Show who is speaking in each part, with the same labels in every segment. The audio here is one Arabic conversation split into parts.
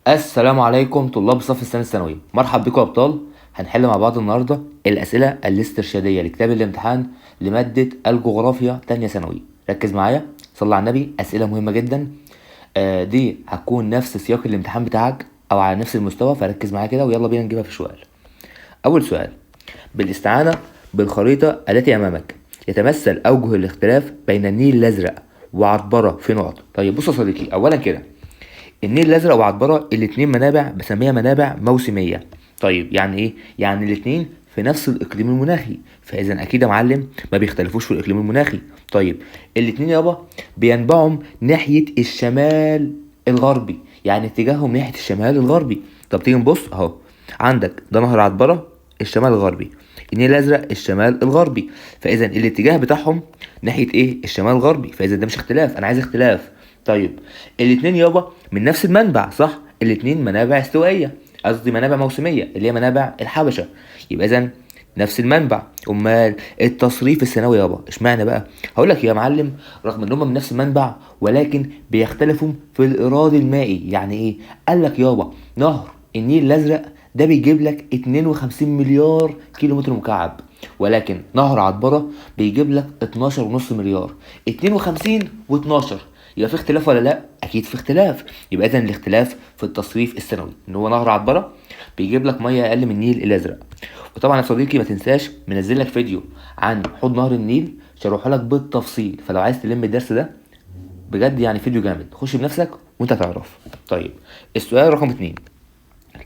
Speaker 1: السلام عليكم طلاب الصف الثاني الثانوي، مرحب بكم يا ابطال. هنحل مع بعض النهارده الاسئله الاسترشاديه لكتاب الامتحان لماده الجغرافيا تانية ثانوي. ركز معايا، صلي على النبي، اسئله مهمه جدا. دي هتكون نفس سياق الامتحان بتاعك او على نفس المستوى، فركز معايا كده ويلا بينا نجيبها في سؤال. اول سؤال: بالاستعانه بالخريطه التي امامك يتمثل اوجه الاختلاف بين النيل الازرق وعطبره في نقط. طيب بص يا صديقي، اولا كده النيل الازرق وعطبره الاتنين منابع بسميها منابع موسميه. طيب يعني ايه؟ يعني الاتنين في نفس الاقليم المناخي، فاذا اكيد يا معلم ما بيختلفوش في الاقليم المناخي. طيب الاتنين يابا بينبعوا ناحيه الشمال الغربي، يعني اتجاههم ناحيه الشمال الغربي. طب تيجي نبص اهو، عندك ده نهر عطبره الشمال الغربي، النيل الازرق الشمال الغربي، فاذا الاتجاه بتاعهم ناحيه ايه؟ الشمال الغربي، فاذا ده مش اختلاف، انا عايز اختلاف. طيب الاتنين يابا من نفس المنبع، صح؟ الاتنين منابع استوائيه، قصدي منابع موسميه اللي هي منابع الحبشه، يبقى اذا نفس المنبع. امال التصريف الثانوي يابا اشمعنى بقى؟ هقول لك يا معلم، رغم ان هم من نفس المنبع ولكن بيختلفوا في الايراد المائي. يعني ايه؟ قال لك يابا نهر النيل الازرق ده بيجيب لك 52 مليار كيلو متر مكعب، ولكن نهر عطبره بيجيب لك 12.5 مليار. 52 و12، يبقى في اختلاف ولا لا؟ اكيد في اختلاف. يبقى اذا الاختلاف في التصريف السنوي ان هو نهر عطبره بيجيب لك ميه اقل من النيل الازرق. وطبعا يا صديقي ما تنساش منزل لك فيديو عن حوض نهر النيل شرحه لك بالتفصيل، فلو عايز تلم الدرس ده بجد يعني فيديو جامد، خش بنفسك وانت تعرف. طيب السؤال رقم 2: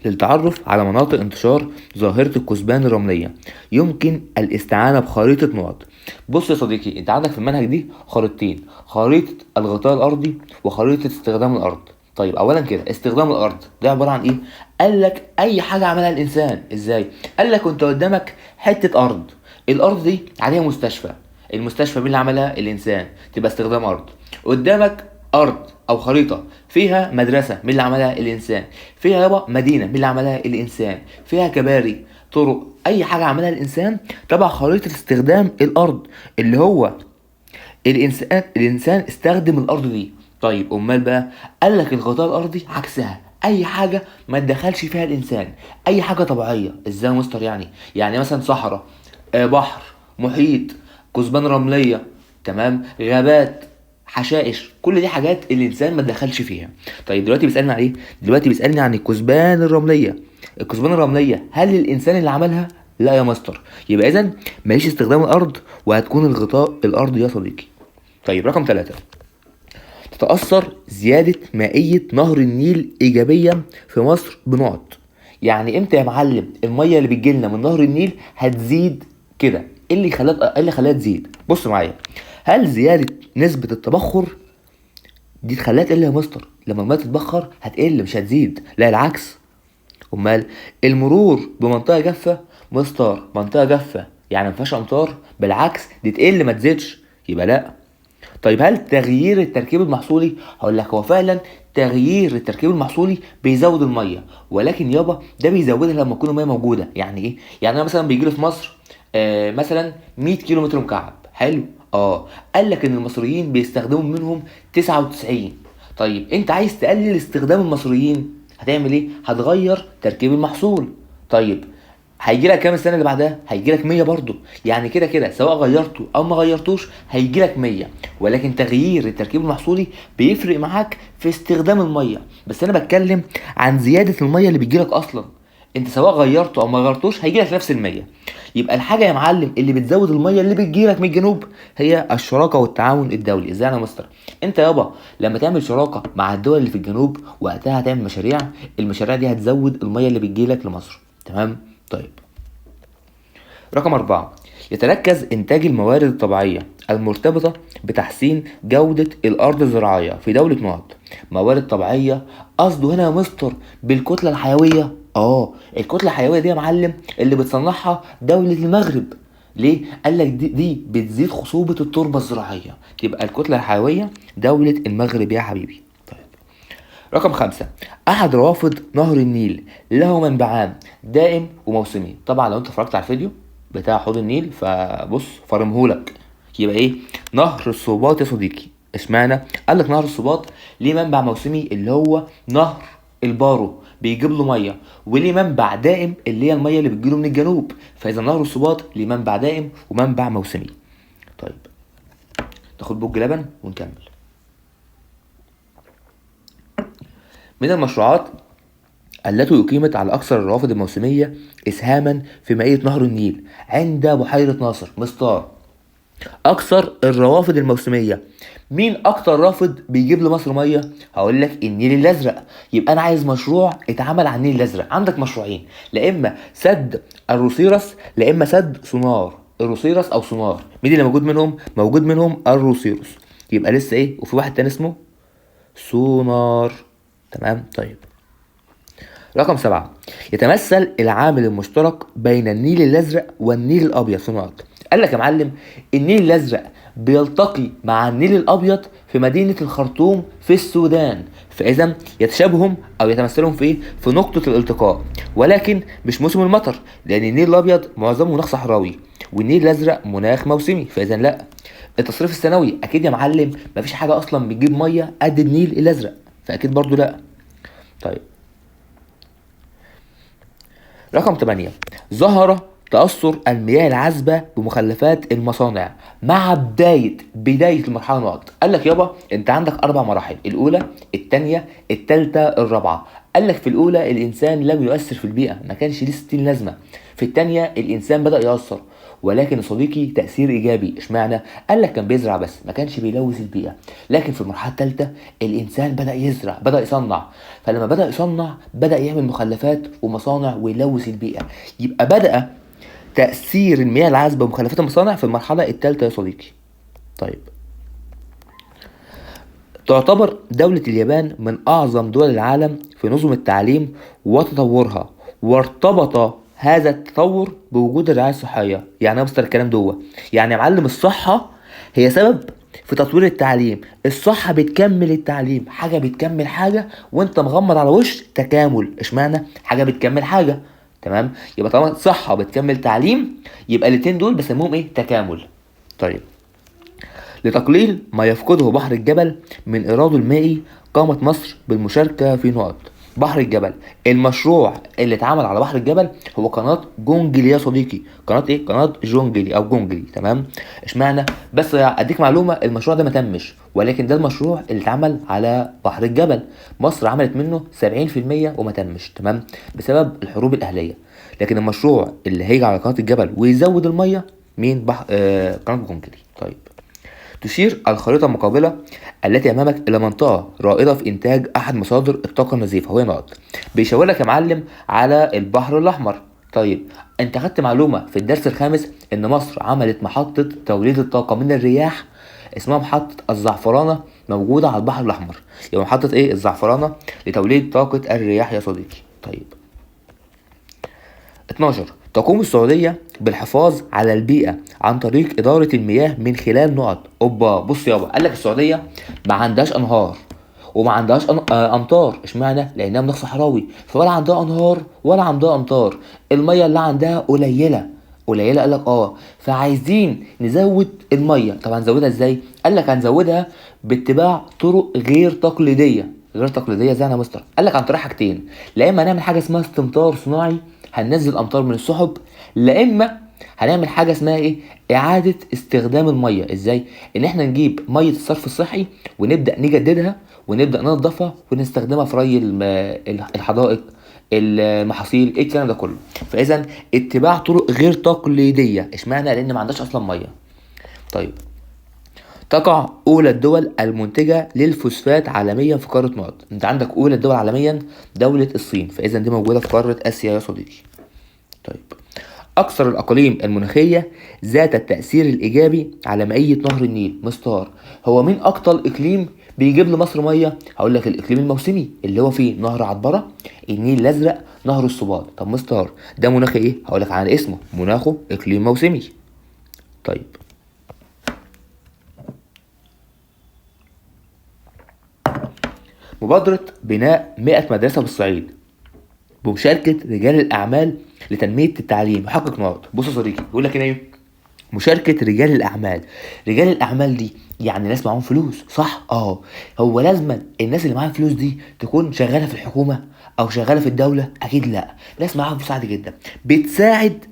Speaker 1: للتعرف على مناطق انتشار ظاهرة الكثبان الرملية يمكن الاستعانة بخريطة نقط. بص يا صديقي، انت عندك في المنهج دي خريطتين: خريطة الغطاء الأرضي وخريطة استخدام الأرض. طيب أولا كده استخدام الأرض ده عبارة عن إيه؟ قال لك أي حاجة عملها الإنسان. إزاي؟ قال لك أنت قدامك حتة أرض، الأرض دي عليها مستشفى، المستشفى مين اللي عملها؟ الإنسان، تبقى استخدام أرض. قدامك ارض او خريطه فيها مدرسه، مين اللي عملها؟ الانسان. فيها يابا مدينه، مين اللي عملها؟ الانسان. فيها كباري، طرق، اي حاجه عملها الانسان تبع خريطه استخدام الارض اللي هو الانسان استخدم الارض دي. طيب امال بقى؟ قال لك الغطاء الارضي عكسها، اي حاجه ما تدخلش فيها الانسان، اي حاجه طبيعيه. ازاي يا مستر يعني؟ يعني مثلا صحراء، بحر، محيط، كثبان رمليه، تمام، غابات، حشائش، كل دي حاجات الانسان ما تدخلش فيها. طيب دلوقتي بيسالني عن ايه؟ دلوقتي بيسالني عن الكثبان الرمليه. الكثبان الرمليه هل الانسان اللي عملها؟ لا يا مستر. يبقى اذا ماليش استخدام الارض، وهتكون الغطاء الارضي يا صديقي. طيب رقم 3: تتأثر زيادة مائية نهر النيل إيجابيا في مصر بنقط. يعني امتى يا معلم المية اللي بتجيلنا من نهر النيل هتزيد كده؟ ايه اللي خلاها تزيد؟ بص معايا، هل زيادة نسبة التبخر دي تخليها تقل يا مستر؟ لما المية تتبخر هتقل مش هتزيد، لا العكس. امال المرور بمنطقة جافة؟ مستر منطقة جافة يعني مفيهاش امطار، بالعكس دي تقل ما تزيدش، يبقى لا. طيب هل تغيير التركيب المحصولي؟ هقول لك هو فعلا تغيير التركيب المحصولي بيزود الميه، ولكن يابا ده بيزودها لما تكون الميه موجوده. يعني ايه؟ يعني انا مثلا بيجي لي في مصر مثلا 100 كيلو متر مكعب، حلو. قال لك ان المصريين بيستخدموا منهم 99. طيب انت عايز تقلل استخدام المصريين، هتعمل ايه؟ هتغير تركيب المحصول. طيب هيجي لك كام السنه اللي بعدها؟ هيجي لك 100 برضه. يعني كده كده سواء غيرته او ما غيرتوش هيجي لك 100، ولكن تغيير التركيب المحصولي بيفرق معاك في استخدام الميه. بس انا بتكلم عن زياده الميه اللي بتجي لك اصلا، انت سواء غيرته او ما غيرتوش هيجي لك نفس المية. يبقى الحاجه يا معلم اللي بتزود الميه اللي بتجي لك من الجنوب هي الشراكه والتعاون الدولي. ازاي يا مستر؟ انت يابا لما تعمل شراكه مع الدول اللي في الجنوب وقتها هتعمل مشاريع، المشاريع دي هتزود الميه اللي بتجي لك لمصر، تمام. طيب رقم 4: يتركز إنتاج الموارد الطبيعية المرتبطة بتحسين جودة الأرض الزراعية في دولة نقط. موارد طبيعية قصده هنا يا مستر بالكتلة الحيوية. الكتلة الحيوية دي يا معلم اللي بتصنعها دولة المغرب. ليه؟ قال لك دي بتزيد خصوبة التربة الزراعية، تبقى الكتلة الحيوية دولة المغرب يا حبيبي. طيب رقم 5: أحد روافد نهر النيل له منبعان دائم وموسمي. طبعا لو انت اتفرجت على الفيديو بتاع حوض النيل فبص فرمهولك. يبقى ايه؟ نهر السوباط يا صديقي. اشمعنى؟ قال لك نهر السوباط ليه منبع موسمي اللي هو نهر البارو بيجيب له ميه وليه منبع دائم اللي هي الميه اللي بتجيله من الجنوب، فاذا نهر السوباط ليه منبع دائم ومنبع موسمي. طيب ناخد بوج لبن ونكمل. من المشروعات التي أقيمت على أكثر الروافد الموسمية إسهاما في مائية نهر النيل عند بحيرة ناصر. مستار أكثر الروافد الموسمية، مين أكتر رافد بيجيب لمصر مية؟ هقول لك النيل الأزرق. يبقى أنا عايز مشروع اتعمل على النيل الأزرق. عندك مشروعين، لا إما سد الروسيرس لا إما سد سونار. الروسيرس أو سونار، مين اللي موجود منهم؟ موجود منهم الروسيرس، يبقى لسه إيه، وفي واحد تاني اسمه سونار. تمام. طيب رقم 7، يتمثل العامل المشترك بين النيل الأزرق والنيل الأبيض في نقط. قال لك يا معلم النيل الأزرق بيلتقي مع النيل الأبيض في مدينة الخرطوم في السودان، فإذا يتشابههم أو يتمثلهم في إيه؟ في نقطة الالتقاء، ولكن مش موسم المطر، لأن النيل الأبيض معظمه مناخ صحراوي والنيل الأزرق مناخ موسمي، فإذا لا. التصريف السنوي أكيد يا معلم مفيش حاجة أصلا بتجيب مية قد النيل الأزرق، فأكيد برضو لا. طيب رقم 8، ظهر تأثر المياه العذبة بمخلفات المصانع مع بداية المرحلة نقط. قال لك يابا انت عندك 4 مراحل، الأولى الثانية الثالثة الرابعة. قال لك في الأولى الإنسان لم يؤثر في البيئة، ما كانش ليه 60 لازمة. في الثانية الإنسان بدأ يأثر، ولكن يا صديقي تأثير إيجابي. اشمعنى؟ قال لك كان بيزرع بس ما كانش بيلوث البيئة. لكن في المرحلة الثالثة الإنسان بدأ يزرع، بدأ يصنع، فلما بدأ يصنع بدأ يعمل مخلفات ومصانع ويلوث البيئة. يبقى بدأ تأثير المياه العذبة ومخلفات المصانع في المرحلة الثالثة يا صديقي. طيب تعتبر دولة اليابان من أعظم دول العالم في نظم التعليم وتطورها، وارتبط هذا التطور بوجود الرعاية الصحية. يعني أبسط الكلام دوه، يعني يا معلم الصحة هي سبب في تطوير التعليم. الصحة بتكمل التعليم، حاجة بتكمل حاجة وانت مغمض على وش تكامل. اشمعنى؟ حاجة بتكمل حاجة. تمام. يبقى طالما صحة بتكمل تعليم يبقى الاتنين دول بسموهم ايه؟ تكامل. طيب لتقليل ما يفقده بحر الجبل من إيراده المائي قامت مصر بالمشاركة في نقط بحر الجبل. المشروع اللي اتعمل على بحر الجبل هو قناة جونجلي يا صديقي. قناة ايه؟ قناة جونجلي او جونجلي. تمام. اشمعنى؟ بس اديك معلومة، المشروع ده ما تمش، ولكن ده المشروع اللي اتعمل على بحر الجبل. مصر عملت منه 70% وما تمش. تمام. بسبب الحروب الأهلية. لكن المشروع اللي هيجي على قناة الجبل ويزود المية مين؟ قناة جونجلي. طيب تشير الخريطة المقابلة التي أمامك إلى منطقة رائدة في إنتاج أحد مصادر الطاقة النظيفة، وهي نقط. بيشاور لك يا معلم على البحر الأحمر. طيب أنت خدت معلومة في الدرس الخامس إن مصر عملت محطة توليد الطاقة من الرياح اسمها محطة الزعفرانة، موجودة على البحر الأحمر. يبقى محطة إيه؟ الزعفرانة لتوليد طاقة الرياح يا صديقي. طيب 12، تقوم السعودية بالحفاظ على البيئة عن طريق إدارة المياه من خلال نقط. أوبا بص يابا، قال لك السعودية ما عندهاش أنهار وما عندهاش أمطار. اشمعنى؟ لأنها مناخ صحراوي، فولا عندها أنهار ولا عندها أمطار. المية اللي عندها قليلة قليلة. قال لك فعايزين نزود المية. طب هنزودها ازاي؟ قال لك هنزودها باتباع طرق غير تقليدية. غير تقليدية ازاي يا مستر؟ قال لك عن طريق حاجتين، لا اما هنعمل حاجة اسمها استمطار صناعي، هننزل امطار من السحب، لا اما هنعمل حاجه اسمها ايه؟ اعاده استخدام الميه. ازاي؟ ان احنا نجيب ميه الصرف الصحي ونبدا نجددها ونبدا ننضفها ونستخدمها في ري الحدائق، المحاصيل، ايه الكلام ده كله. فاذا اتباع طرق غير تقليديه. اشمعنى؟ لان ما عندهاش اصلا ميه. طيب تقع اولى الدول المنتجه للفوسفات عالميا في قاره نقط. انت عندك اولى الدول عالميا دوله الصين، فاذا دي موجوده في قاره اسيا يا صديقي. طيب أكثر الأقاليم المناخية ذات التأثير الإيجابي على مائية نهر النيل. مستار هو مين أكتر إقليم بيجيب لمصر مية؟ هقول لك الإقليم الموسمي اللي هو فيه نهر عطبرة، النيل الأزرق، نهر السوباط. طب مستار ده مناخ إيه؟ هقول لك على اسمه، مناخه إقليم موسمي. طيب مبادرة بناء 100 مدرسة بالصعيد بمشاركة رجال الأعمال لتنمية التعليم يحقق نقط. بص يا صديقي بيقول لك ايه؟ مشاركة رجال الأعمال. رجال الأعمال دي يعني ناس معاهم فلوس، صح؟ هو لازما الناس اللي معاها فلوس دي تكون شغالة في الحكومة أو شغالة في الدولة؟ أكيد لأ، ناس معاها فلوس عادي جدا بتساعد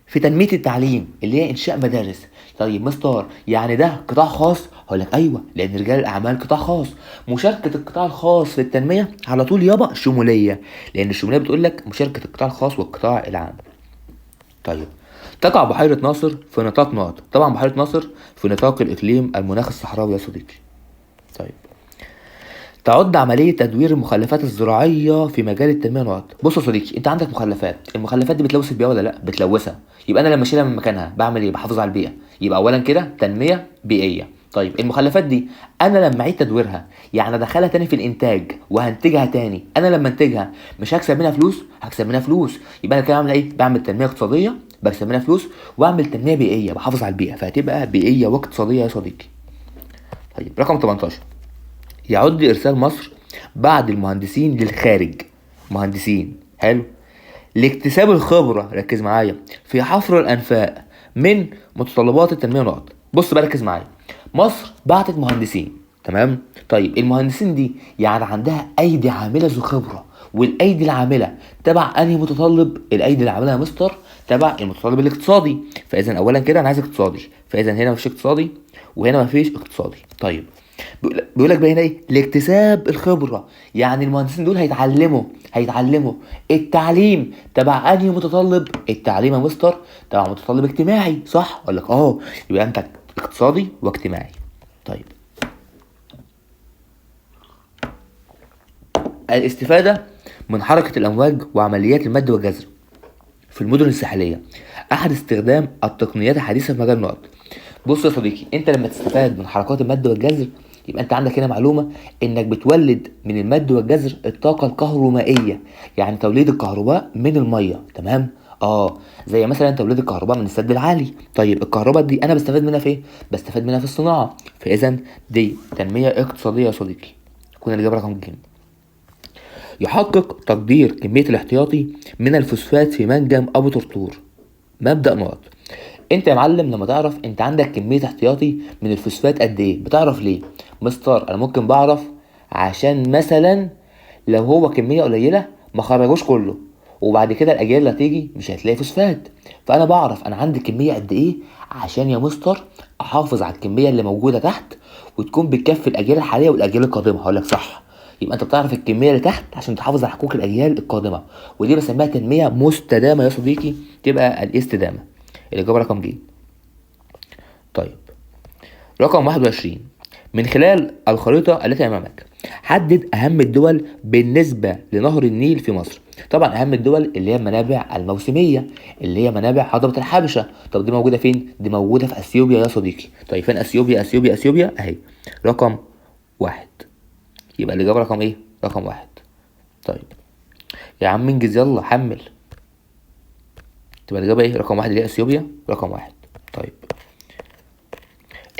Speaker 1: في تنمية التعليم اللي هي إنشاء مدارس. طيب مستر يعني ده قطاع خاص؟ هقول لك أيوه، لأن رجال الأعمال قطاع خاص. مشاركة القطاع الخاص في التنمية على طول يابا شمولية، لأن الشمولية بتقول لك مشاركة القطاع الخاص والقطاع العام. طيب، تقع بحيرة ناصر في نطاق نقط. طبعا بحيرة ناصر في نطاق الإقليم المناخ الصحراوي يا صديقي. طيب، تعد عملية تدوير المخلفات الزراعية في مجال التنمية نقط. بص يا صديقي، انت عندك مخلفات، المخلفات دي بتلوث البيئة ولا لا؟ بتلوثها. يبقى انا لما اشيلها من مكانها بعمل ايه؟ بحافظ على البيئة. يبقى اولا كده تنمية بيئية. طيب المخلفات دي انا لما اعيد تدويرها يعني ادخلها تاني في الانتاج وهنتجها تاني، انا لما انتجها مش هكسب منها فلوس؟ هكسب منها فلوس. يبقى انا كده بعمل ايه؟ بعمل تنمية اقتصادية بكسب منها فلوس، واعمل تنمية بيئية بحافظ على البيئة، فهتبقى بيئية واقتصادية يا صديقي. طيب رقم 18، يعد إرسال مصر بعض المهندسين للخارج. مهندسين، حلو، لاكتساب الخبرة، ركز معايا، في حفر الأنفاق من متطلبات التنمية نقط. بص بقى ركز معايا، مصر بعتت مهندسين، تمام؟ طيب المهندسين دي يعني عندها أيدي عاملة ذو خبرة، والأيدي العاملة تبع أنهي متطلب؟ الأيدي العاملة يا مستر تبع المتطلب الاقتصادي. فإذا أولا كده أنا عايز اقتصادي، فإذا هنا مفيش اقتصادي وهنا مفيش اقتصادي. طيب بيقول لك بقى هنا ايه؟ لاكتساب الخبره، يعني المهندسين دول هيتعلموا التعليم تبع انهي متطلب؟ التعليم يا مستر تبع متطلب اجتماعي، صح؟ اقول لك يبقى انت اقتصادي واجتماعي. طيب، الاستفاده من حركه الامواج وعمليات المد والجزر في المدن الساحليه احد استخدام التقنيات الحديثه في مجال النقط. بص يا صديقي، انت لما تستفاد من حركات المد والجزر يبقى انت عندك هنا معلومه انك بتولد من المد والجزر الطاقه الكهرومائيه، يعني توليد الكهرباء من الميه، تمام؟ زي مثلا توليد الكهرباء من السد العالي. طيب الكهرباء دي انا بستفاد منها في ايه؟ بستفاد منها في الصناعه، فاذا دي تنميه اقتصاديه يا صديقي. كنا الاجابه رقم ج. يحقق تقدير كميه الاحتياطي من الفوسفات في منجم ابو طرطور. مبدأ نقط. انت يا معلم لما تعرف انت عندك كمية احتياطي من الفوسفات قد ايه، بتعرف ليه؟ مستر انا ممكن بعرف عشان مثلا لو هو كمية قليلة ما خرجوش كله، وبعد كده الاجيال اللي هتيجي مش هتلاقي فوسفات، فانا بعرف انا عندي كمية قد ايه عشان يا مستر احافظ على الكمية اللي موجودة تحت وتكون بتكفي الاجيال الحالية والاجيال القادمة. هقولك صح، يبقى انت بتعرف الكمية اللي تحت عشان تحافظ على حقوق الاجيال القادمة، ودي بسميها تنمية مستدامة يا صديقي، تبقى الاستدامة. الإجابة رقم ج. طيب رقم 21، من خلال الخريطة التي أمامك حدد أهم الدول بالنسبة لنهر النيل في مصر. طبعا أهم الدول اللي هي المنابع الموسمية، اللي هي منابع هضبة الحبشة. طب دي موجودة فين؟ دي موجودة في أثيوبيا يا صديقي. طيب فين أثيوبيا؟ أثيوبيا أهي، رقم 1. يبقى الإجابة رقم إيه؟ رقم 1. طيب يا عم انجز يلا حمل. تبقى الإجابة إيه؟ رقم 1 اللي هي أثيوبيا، رقم 1. طيب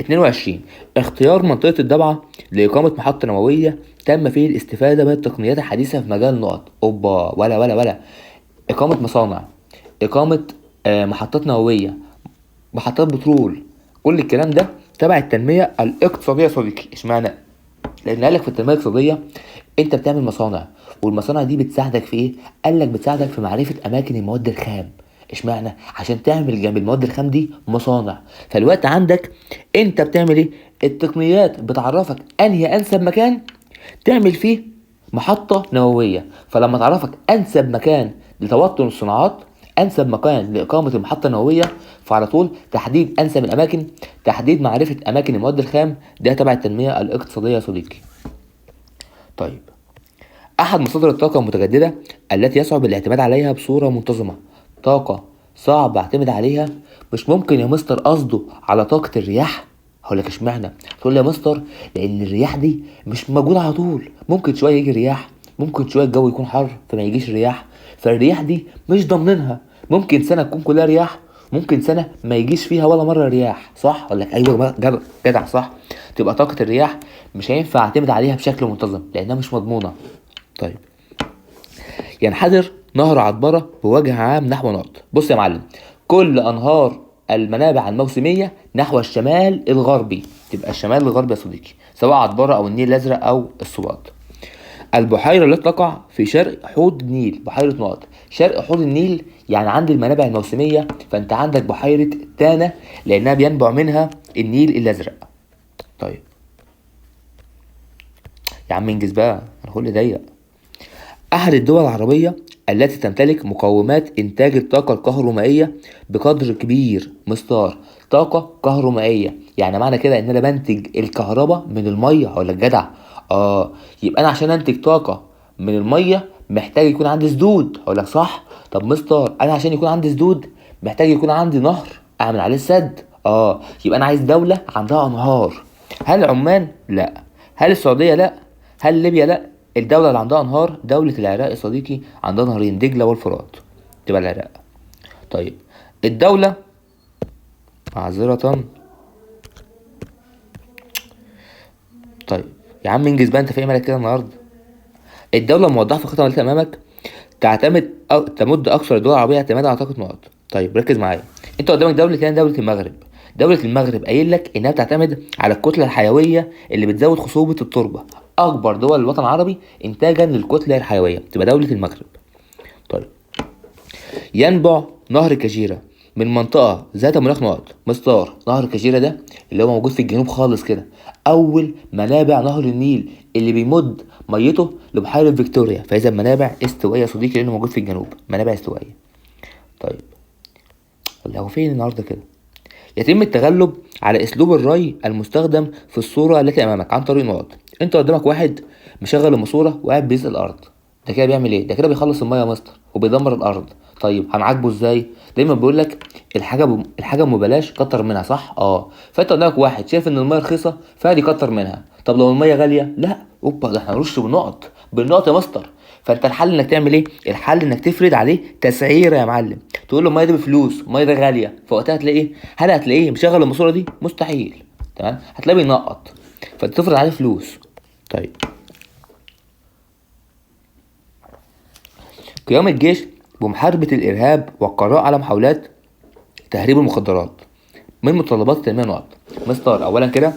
Speaker 1: 22، اختيار منطقة الضبعة لإقامة محطة نووية تم فيه الاستفادة من التقنيات الحديثة في مجال النقط. أوبا، ولا إقامة مصانع، إقامة محطات نووية، محطات بترول، كل الكلام ده تبع التنمية الاقتصادية يا صديقي. اشمعنى؟ لأن قالك في التنمية الاقتصادية أنت بتعمل مصانع، والمصانع دي بتساعدك في إيه؟ قالك بتساعدك في معرفة أماكن المواد الخام. اشمعنى؟ عشان تعمل جنب المواد الخام دي مصانع. فالوقت عندك انت بتعمل ايه؟ التقنيات بتعرفك انهي انسب مكان تعمل فيه محطة نووية، فلما تعرفك انسب مكان لتوطن الصناعات، انسب مكان لاقامة المحطة النووية، فعلى طول تحديد انسب الاماكن، تحديد معرفة اماكن المواد الخام، ده تبع التنمية الاقتصادية يا صديقي. طيب احد مصادر الطاقة المتجددة التي يصعب الاعتماد عليها بصورة منتظمة. طاقة صعب اعتمد عليها؟ مش ممكن يا مستر قصده على طاقة الرياح؟ هقولك اشمعنى؟ تقول لي يا مستر لان الرياح دي مش موجودة على طول، ممكن شوية يجي رياح، ممكن شوية الجو يكون حر فما يجيش رياح، فالرياح دي مش ضامنينها، ممكن سنة تكون كلها رياح، ممكن سنة ما يجيش فيها ولا مرة رياح، صح؟ اقولك ايوه جدع صح. تبقى طاقة الرياح مش هينفع اعتمد عليها بشكل منتظم لانها مش مضمونة. طيب ينحدر نهر عطبرة بوجه عام نحو نقط. بص يا معلم، كل انهار المنابع الموسمية نحو الشمال الغربي، تبقى الشمال الغربي يا صديقي، سواء عطبرة أو النيل الأزرق أو السوات. البحيرة التي تقع في شرق حوض النيل، بحيرة نقط شرق حوض النيل يعني عند المنابع الموسمية، فأنت عندك بحيرة تانا لأنها بينبع منها النيل الأزرق. طيب يا عم انجز بقى، أنا كل ضيق. أحد الدول العربية التي تمتلك مقومات إنتاج الطاقة الكهرومائية بقدر كبير، مستار طاقة كهرومائية، يعني معنى كده إن أنا بنتج الكهرباء من المية. هقول لك جدع، يبقى أنا عشان أنتج طاقة من المية محتاج يكون عندي سدود. هقول لك صح. طب مستر أنا عشان يكون عندي سدود محتاج يكون عندي نهر أعمل عليه السد. يبقى أنا عايز دولة عندها أنهار. هل عمان؟ لأ. هل السعودية؟ لأ. هل ليبيا؟ لأ. الدولة اللي عندها انهار دولة العراق يا صديقي، عندها نهرين دجلة والفرات، تبقى العراق. طيب الدولة، معذرة، طيب يا عم انجز بقى، انت في ايه مالك كده النهارده؟ الدولة الموضحة في الخطة التي امامك تمد اكثر الدول العربية اعتمادا على طاقة نقط. طيب ركز معايا، انت قدامك دولة تانية، دولة المغرب. دولة المغرب قايل لك انها بتعتمد على الكتلة الحيوية اللي بتزود خصوبة التربة، اكبر دول الوطن العربي انتاجا للكتلة الحيوية تبقى دولة المغرب. طيب ينبع نهر كجيرة من منطقة ذات مناخ نقط. مستار نهر كجيرة ده اللي هو موجود في الجنوب خالص كده، أول منابع نهر النيل اللي بيمد ميته لبحيرة فيكتوريا، فإذا منابع استوائية يا صديقي لأنه موجود في الجنوب، منابع استوائية. طيب والله هو فين النهارده كده؟ يتم التغلب على أسلوب الري المستخدم في الصورة التي أمامك عن طريق نقط. أنت قدامك واحد مشغل الماسورة وقاعد بيسقي الأرض، ده كده بيعمل إيه؟ ده كده بيخلص المية يا مستر وبيدمر الأرض. طيب هنعاقبه إزاي؟ دايما بيقول لك الحاجة ببلاش كتر منها، صح؟ فأنت قدامك واحد شايف إن المية رخيصة فقاعد يكتر منها. طب لو المية غالية، لا أوبا ده إحنا هنرش بالنقط، بالنقط يا مستر. فانت الحل انك تعمل ايه؟ الحل انك تفرض عليه تسعيره يا معلم، تقول له الميه دي بفلوس، الميه دي غاليه، فوقتها هتلاقي ايه؟ هل هتلاقيه مشغل الماسوره دي؟ مستحيل. تمام، هتلاقيه بينقط، فانت تفرض عليه فلوس. طيب قيام الجيش بمحاربه الارهاب والقضاء على محاولات تهريب المخدرات من متطلبات التنميه نقط. مستر اولا كده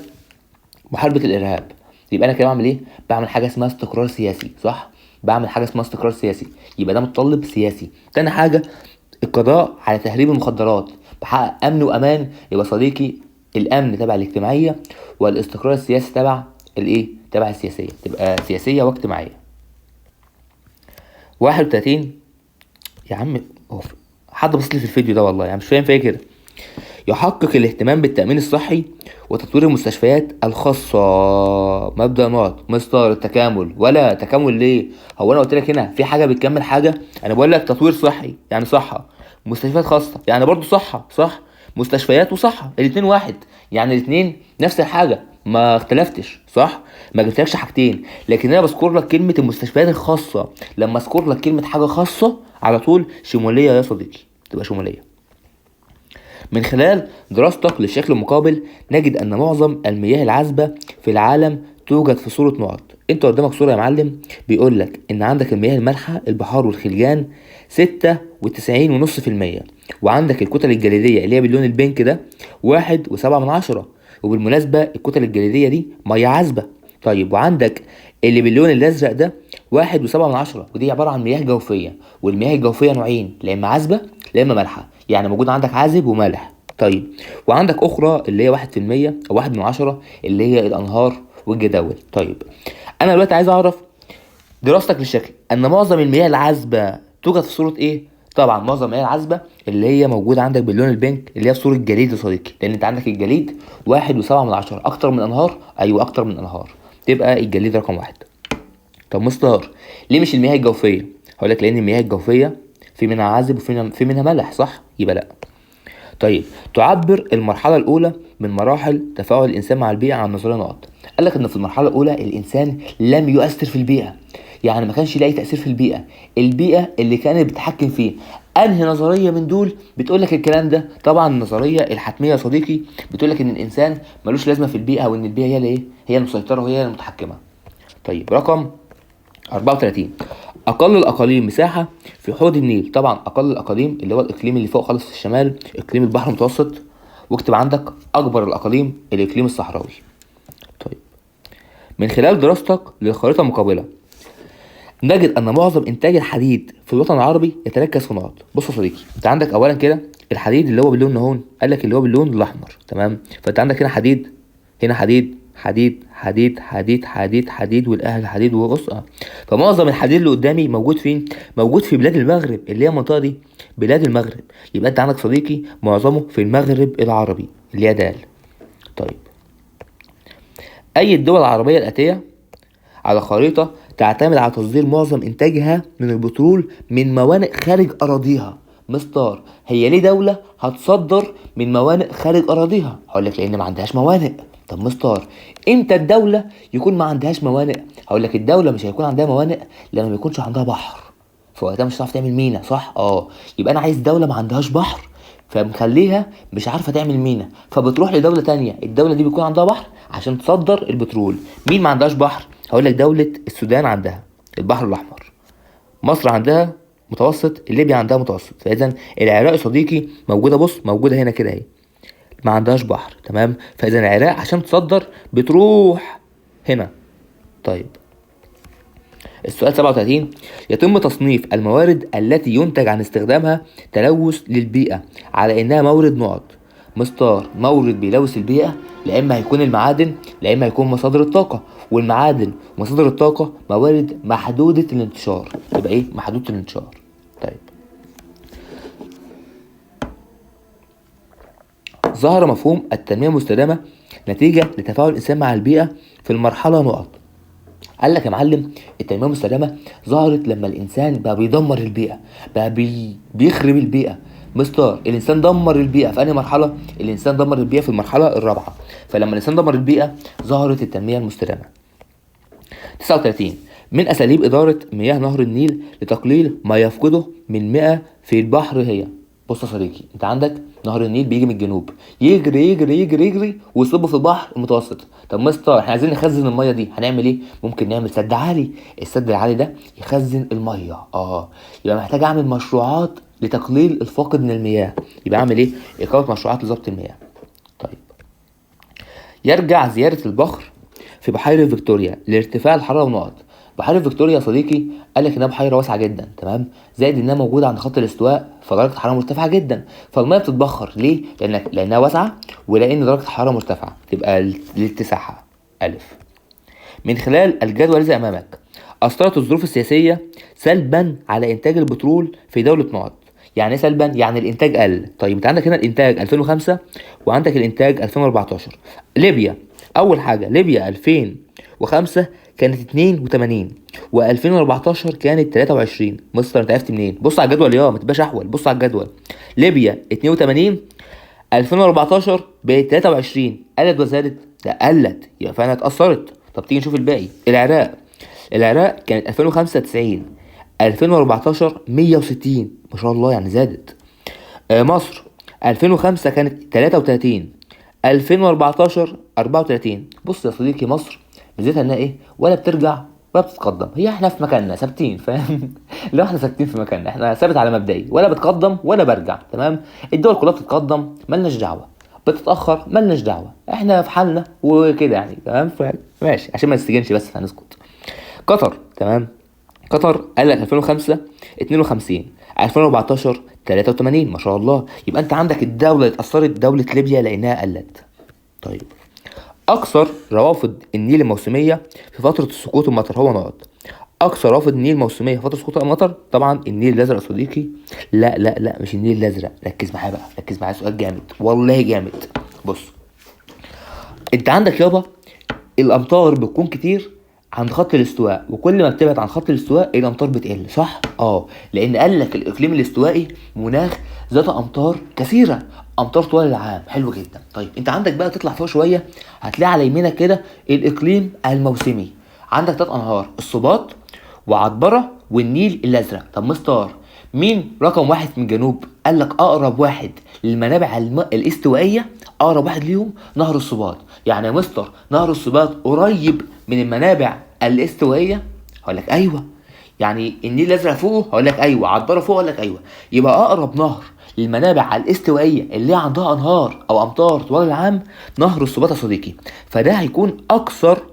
Speaker 1: محاربه الارهاب، يبقى انا كده بعمل ايه؟ بعمل حاجه اسمها استقرار سياسي، صح؟ بعمل حاجه اسمها استقرار سياسي، يبقى ده متطلب سياسي. تاني حاجه القضاء على تهريب المخدرات، بحقق امن وامان. يبقى صديقي الامن تبع الاجتماعيه والاستقرار السياسي تبع الايه؟ تبع السياسيه، تبقى سياسيه واجتماعيه. 31 يا عم، حد بص لي في الفيديو ده والله يعني مش فاهم فيا كده. يحقق الاهتمام بالتأمين الصحي وتطوير المستشفيات الخاصة. مبدأ نقط. مستر التكامل، ولا تكامل ليه؟ هو انا قلت لك هنا في حاجة بتكمل حاجة؟ انا بقول لك تطوير صحي يعني صحة، مستشفيات خاصة يعني برضو صحة، صح؟ مستشفيات وصحة الاتنين واحد، يعني الاتنين نفس الحاجة، ما اختلفتش، صح؟ ما جبتلكش حاجتين، لكن انا بذكر لك كلمة المستشفيات الخاصة. لما اذكر لك كلمة حاجة خاصة على طول شمولية يا صديقي، تبقى شمولية. من خلال دراستك للشكل المقابل نجد ان معظم المياه العذبة في العالم توجد في صورة نقط. انت قدامك صورة يا معلم، بيقول لك ان عندك المياه المالحة البحار والخليجان 96.5%، وعندك الكتل الجليدية اللي هي باللون البينك ده 1.7. وبالمناسبة الكتل الجليدية دي مياه عذبة. طيب وعندك اللي باللون الازرق ده 1.7، ودي عبارة عن مياه جوفية، والمياه الجوفية نوعين، لا اما عذبة لا اما مالحة، يعني موجود عندك عازب ومالح. طيب وعندك اخرى اللي هي 1% او 1/10 اللي هي الانهار والجداول. طيب انا دلوقتي عايز اعرف دراستك للشكل ان معظم المياه العذبة توجد في صورة ايه؟ طبعا معظم المياه العذبة اللي هي موجودة عندك باللون البينك اللي هي في صورة جليد يا صديقي، لان انت عندك الجليد 1.7 اكتر من انهار. ايوه اكتر من انهار، تبقى الجليد رقم 1. طب مستر ليه مش المياه الجوفية؟ هقول لك لان المياه الجوفية في منها عذب وفي منها ملح، صح؟ يبقى لا. طيب تعبر المرحلة الأولى من مراحل تفاعل الإنسان مع البيئة عن نظرية نقط. قال لك إن في المرحلة الأولى الإنسان لم يؤثر في البيئة، يعني ما كانش لاقي تأثير في البيئة، البيئة اللي كانت بتتحكم فيه. أنهي نظرية من دول بتقول لك الكلام ده؟ طبعا النظرية الحتمية يا صديقي بتقول لك إن الإنسان ملوش لازمة في البيئة، وإن البيئة هي اللي إيه؟ هي المسيطرة وهي المتحكمة. طيب رقم 34. اقل الاقاليم مساحه في حوض النيل. طبعا اقل الاقاليم اللي هو الاقليم اللي فوق خالص في الشمال، اقليم البحر المتوسط. واكتب عندك اكبر الاقاليم الاقليم الصحراوي. طيب، من خلال دراستك للخريطه المقابله نجد ان معظم انتاج الحديد في الوطن العربي يتركز في نقط. بص يا صديقي، انت عندك اولا كده الحديد اللي هو باللون نهون، قال لك اللي هو باللون الاحمر، تمام؟ فانت عندك هنا حديد، هنا حديد، حديد حديد حديد حديد حديد والاهل حديد. وبص فمعظم الحديد اللي قدامي موجود فين؟ موجود في بلاد المغرب، اللي هي المنطقه دي بلاد المغرب. يبقى انت عندك صديقي معظمه في المغرب العربي اللي هي دال. طيب، اي الدول العربيه الاتيه على خريطة تعتمد على تصدير معظم إنتاجها من البترول من موانئ خارج أراضيها. مستر، هي ليه دولة هتصدر من موانئ خارج أراضيها؟ هقول لك لأن ما عندهاش موانئ. طب مستر، إمتى الدولة يكون ما عندهاش موانئ؟ هقول لك الدولة مش هيكون عندها موانئ لما ما يكونش عندها بحر، فوقتها مش هتعرف تعمل مينا، صح؟ يبقى أنا عايز دولة ما عندهاش بحر فمخليها مش عارفه تعمل مينا، فبتروح لدوله تانية، الدوله دي بيكون عندها بحر عشان تصدر البترول. مين ما عندهاش بحر؟ هقول لك دوله السودان عندها البحر الاحمر، مصر عندها متوسط، ليبيا عندها متوسط. فاذا العراق يا صديقي موجوده، بص موجوده هنا كده اهي، ما عندهاش بحر، تمام؟ فاذا العراق عشان تصدر بتروح هنا. طيب، السؤال 37. يتم تصنيف الموارد التي ينتج عن استخدامها تلوث للبيئة على إنها مورد نقط. مستر، مورد بيلوث البيئة لا إما هيكون المعادن لا إما هيكون مصادر الطاقة، والمعادن ومصادر الطاقة موارد محدودة الانتشار. يبقى إيه؟ محدودة الانتشار. طيب، ظهر مفهوم التنمية المستدامة نتيجة لتفاعل الإنسان مع البيئة في المرحلة نقط. قال لك يا معلم التنميه المستدامه ظهرت لما الانسان بقى بيدمر البيئه، بقى بيخرب البيئه. مستر، الانسان دمر البيئه في انهي مرحله؟ الانسان دمر البيئه في المرحله الرابعه. فلما الانسان دمر البيئه ظهرت التنميه المستدامه. 39. من اساليب اداره مياه نهر النيل لتقليل ما يفقده من مياه في البحر هي. بص يا صديقي، انت عندك نهر النيل بيجي من الجنوب، يجري يجري يجري يجري ويصب في البحر المتوسط. طب مستر، احنا عايزين نخزن الميه دي، هنعمل ايه؟ ممكن نعمل سد عالي. السد العالي ده يخزن الميه. يبقى محتاج اعمل مشروعات لتقليل الفاقد من المياه. يبقى اعمل ايه؟ اقامه مشروعات لضبط المياه. طيب، يرجع زياره البحر في بحيره فيكتوريا لارتفاع الحراره ونقط. بحيره فيكتوريا يا صديقي قال لك انها بحيره واسعه جدا، تمام؟ زائد انها موجوده عند خط الاستواء فدرجه الحراره مرتفعه جدا، فالميه بتتبخر. ليه؟ لانها واسعه ولان درجه الحراره مرتفعه. تبقى لاتساعها. الف. من خلال الجدول الذي امامك اثرت الظروف السياسيه سلبا على انتاج البترول في دوله نقط. يعني ايه سلبا؟ يعني الانتاج قل. طيب، انت عندك هنا الانتاج 2005 وعندك الانتاج 2014. ليبيا، اول حاجه ليبيا 2005 كانت 82 و2014 كانت 23. مصر انت عرفت منين؟ بص على الجدول، ما تبقاش احول، بص على الجدول. ليبيا 82 2014 بقت 23. قلت وزادت؟ لا قلت، يبقى فعلا اتأثرت. طب تيجي نشوف الباقي. العراق كانت 2005 90 2014 160، ما شاء الله يعني زادت. مصر 2005 كانت 33 2014 34. بص يا صديقي، مصر ميزتها انها ايه؟ ولا بترجع ولا بتتقدم، هي احنا في مكاننا ثابتين، فاهم؟ لو احنا ثابتين في مكاننا، احنا ثابت على مبدئي، ولا بتقدم ولا برجع، تمام؟ الدول كلها بتتقدم ملناش دعوه، بتتاخر ملناش دعوه، احنا في حالنا وكده يعني، تمام؟ ماشي عشان ما نستجنش بس هنسكت. قطر، تمام؟ قطر قال لك 2005 52 2014 83، ما شاء الله. يبقى انت عندك الدوله اللي اتاثرت دوله ليبيا لانها قلت. طيب، اكثر روافد النيل الموسميه في فتره السقوط المطر هو نقط. اكثر روافد النيل الموسميه في فتره سقوط المطر طبعا النيل الازرق يا صديقي. لا لا لا، مش النيل الازرق، ركز معايا بقى، ركز معايا، سؤال جامد والله جامد. بص، انت عندك يابا الامطار بتكون كتير عند خط الاستواء، وكل ما بتبعد عن خط الاستواء الامطار بتقل، صح؟ لان قال لك الاقليم الاستوائي مناخ ذات امطار كثيره، امطار طوال العام. حلو جدا. طيب، انت عندك بقى تطلع فوق شويه هتلاقي على يمينك كده الاقليم الموسمي. عندك 3 انهار، السباط وعطبره والنيل الازرق. طب مستر، مين رقم واحد من الجنوب؟ قال لك اقرب واحد للمنابع الاستوائيه، اقرب واحد ليهم نهر السباط. يعني يا مستر نهر السباط قريب من المنابع الاستوائيه؟ هقول لك ايوه. يعني النيل الازرق فوقه، هقول لك ايوه. عطبره فوق، هقول لك ايوه. يبقى اقرب نهر للمنابع الاستوائيه اللي عندها انهار او امطار طوال العام نهر السباط يا صديقي. فده هيكون اكثر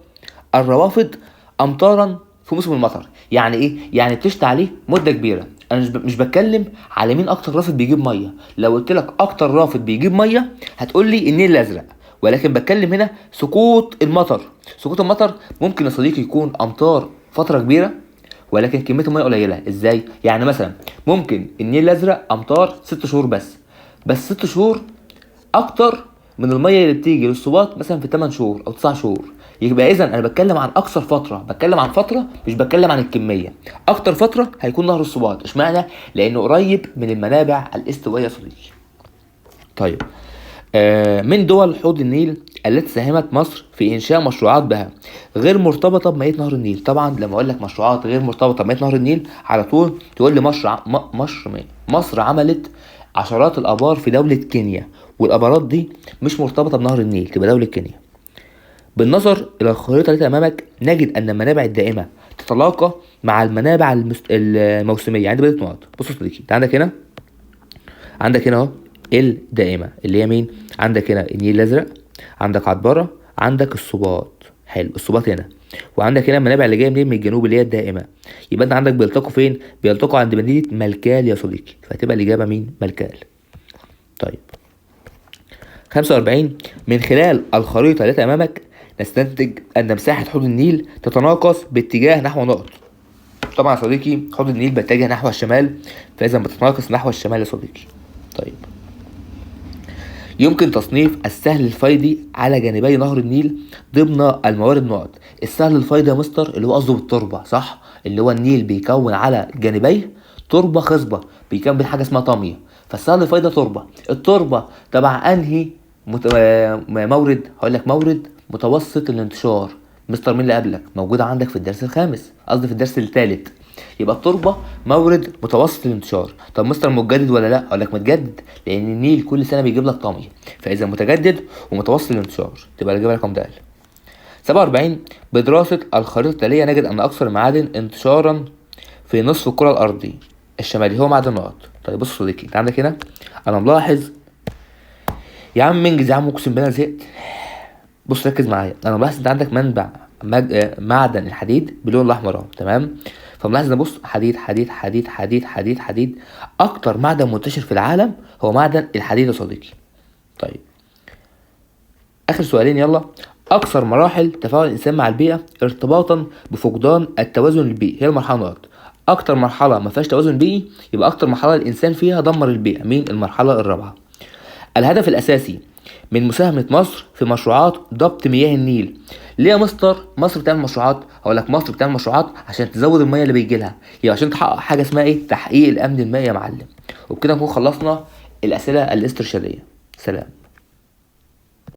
Speaker 1: الروافد امطارا في موسم المطر. يعني ايه؟ يعني بتشتي عليه مده كبيره. انا مش بتكلم على مين اكتر رافد بيجيب ميه. لو قلت لك اكتر رافد بيجيب ميه هتقول لي النيل الازرق، ولكن بتكلم هنا سقوط المطر. سقوط المطر ممكن يا صديقي يكون امطار فتره كبيره، ولكن كميه الميه قليله. ازاي؟ يعني مثلا ممكن النيل الازرق امطار 6 شهور بس 6 شهور اكتر من الميه اللي بتيجي للسباط مثلا في 8 شهور او 9 شهور. يبقى اذا انا بتكلم عن اقصر فتره، بتكلم عن فتره، مش بتكلم عن الكميه. اكتر فتره هيكون نهر السباط. اشمعنى؟ لانه قريب من المنابع الاستوائيه يا صديقي. طيب، من دول حوض النيل التي ساهمت مصر في انشاء مشروعات بها غير مرتبطه بمياه نهر النيل. طبعا لما اقول لك مشروعات غير مرتبطه بمياه نهر النيل على طول تقول لي مصر عملت عشرات الابار في دوله كينيا، والابارات دي مش مرتبطه بنهر النيل، تبقى دوله كينيا. بالنظر الى الخريطه التي امامك نجد ان المنابع الدائمه تتلاقى مع المنابع الموسميه عند بدايه نقط. بص يا صديقي، انت عندك هنا اهو الدائمه اللي هي مين؟ عندك هنا النيل الازرق، عندك عطبره، عندك السباط. حلو، السباط هنا. وعندك هنا المنابع اللي جايه منين؟ من الجنوب اللي هي الدائمه. يبقى انت عندك بيلتقوا فين؟ بيلتقوا عند مدينه ملكال يا صديقي، فهتبقى الاجابه مين؟ ملكال. طيب 45، من خلال الخريطه التي امامك نستنتج ان مساحه حوض النيل تتناقص باتجاه نحو نقط. طبعا يا صديقي حوض النيل بيتجه نحو الشمال، فاذا بتتناقص نحو الشمال يا صديقي. طيب، يمكن تصنيف السهل الفيضي على جانبي نهر النيل ضمن الموارد نقط. السهل الفيضي يا مستر اللي هو قصده بالتربه، صح؟ اللي هو النيل بيكون على جانبيه تربه خصبه، بيكون بحاجه اسمها طاميه. فالسهل الفيضي تربه. التربه تبع انهي مورد؟ هقول لك مورد متوسط الانتشار. مستر مين اللي قبلك؟ موجوده عندك في الدرس الخامس، قصدي في الدرس الثالث. يبقى التربه مورد متوسط الانتشار. طب مستر متجدد ولا لا؟ اقول لك متجدد، لان النيل كل سنه بيجيب لك طاميه، فاذا متجدد ومتوسط الانتشار تبقى الاجابه رقم د. 47، بدراسه الخريطه التاليه نجد ان اكثر المعادن انتشارا في نصف الكره الارضي الشمالي هو معدن النقط. طيب بص يا صديقي، انت عندك هنا انا ملاحظ يا عم انجز يا عم، اقسم بالله زهقت. بص ركز معايا، انا ملاحظ انت عندك منبع معدن الحديد باللون الاحمر اهو، تمام؟ فملاحظ ان بص حديد حديد حديد حديد حديد حديد. اكتر معدن منتشر في العالم هو معدن الحديد يا صديقي. طيب اخر سؤالين يلا. اكثر مراحل تفاعل الانسان مع البيئه ارتباطا بفقدان التوازن البيئي هي المرحله نقط. اكتر مرحله ما فيهاش توازن بيئي يبقى اكتر مرحله الانسان فيها دمر البيئه. مين؟ المرحله الرابعه. الهدف الاساسي من مساهمة مصر في مشروعات ضبط مياه النيل. ليه يا مستر مصر بتعمل مشروعات؟ هقول لك مصر بتعمل مشروعات عشان تزود المياه اللي بيجي لها، يبقى عشان تحقق حاجة اسمها ايه؟ تحقيق الامن المائي يا معلم. وبكده نكون خلصنا الاسئلة الاسترشادية. سلام.